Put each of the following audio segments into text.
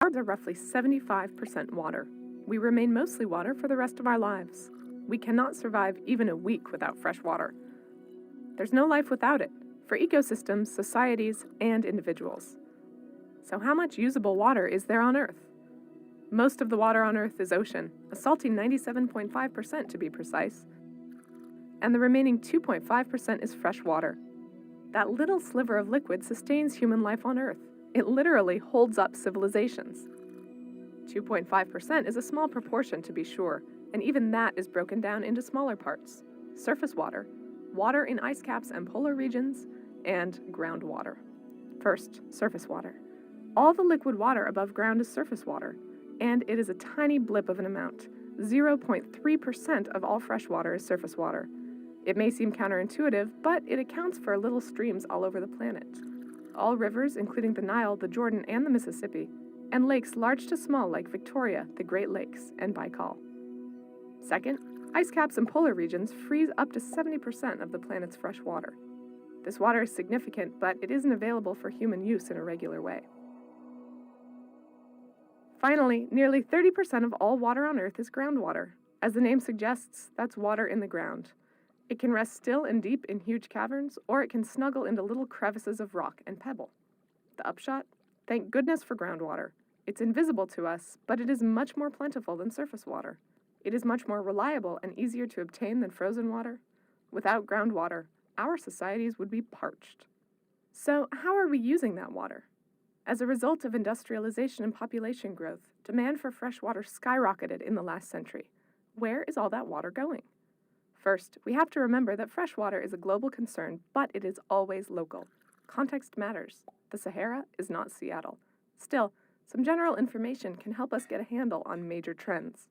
Are roughly 75% water. We remain mostly water for the rest of our lives. We cannot survive even a week without fresh water. There's no life without it, for ecosystems, societies, and individuals. So how much usable water is there on Earth? Most of the water on Earth is ocean, a salty 97.5% to be precise, and the remaining 2.5% is fresh water. That little sliver of liquid sustains human life on Earth. It literally holds up civilizations. 2.5% is a small proportion, to be sure, and even that is broken down into smaller parts: surface water, water in ice caps and polar regions, and groundwater. First, surface water. All the liquid water above ground is surface water, and it is a tiny blip of an amount. 0.3% of all fresh water is surface water. It may seem counterintuitive, but it accounts for little streams all over the planet. All rivers, including the Nile, the Jordan, and the Mississippi, and lakes large to small like Victoria, the Great Lakes, and Baikal. Second, ice caps in polar regions freeze up to 70% of the planet's fresh water. This water is significant, but it isn't available for human use in a regular way. Finally, nearly 30% of all water on Earth is groundwater. As the name suggests, that's water in the ground. It can rest still and deep in huge caverns, or it can snuggle into little crevices of rock and pebble. The upshot? Thank goodness for groundwater. It's invisible to us, but it is much more plentiful than surface water. It is much more reliable and easier to obtain than frozen water. Without groundwater, our societies would be parched. So, how are we using that water? As a result of industrialization and population growth, demand for fresh water skyrocketed in the last century. Where is all that water going? First, we have to remember that fresh water is a global concern, but it is always local. Context matters. The Sahara is not Seattle. Still, some general information can help us get a handle on major trends.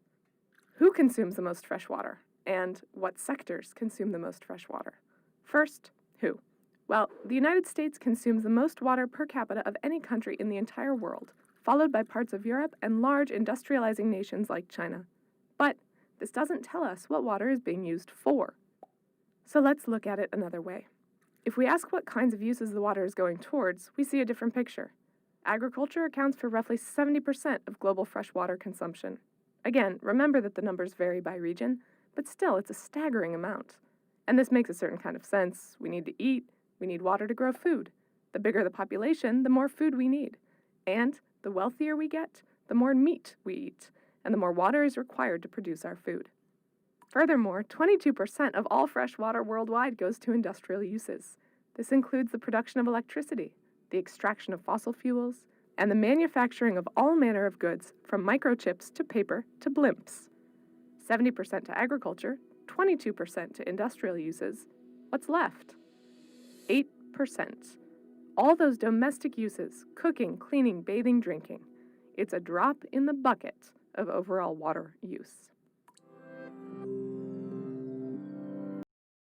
Who consumes the most fresh water? And what sectors consume the most fresh water? First, who? Well, the United States consumes the most water per capita of any country in the entire world, followed by parts of Europe and large industrializing nations like China. But this doesn't tell us what water is being used for. So let's look at it another way. If we ask what kinds of uses the water is going towards, we see a different picture. Agriculture accounts for roughly 70% of global freshwater consumption. Again, remember that the numbers vary by region, but still it's a staggering amount. And this makes a certain kind of sense. We need to eat. We need water to grow food. The bigger the population, the more food we need. And the wealthier we get, the more meat we eat, and the more water is required to produce our food. Furthermore, 22% of all fresh water worldwide goes to industrial uses. This includes the production of electricity, the extraction of fossil fuels, and the manufacturing of all manner of goods, from microchips to paper to blimps. 70% to agriculture, 22% to industrial uses. What's left? 8%. All those domestic uses: cooking, cleaning, bathing, drinking. It's a drop in the bucket of overall water use.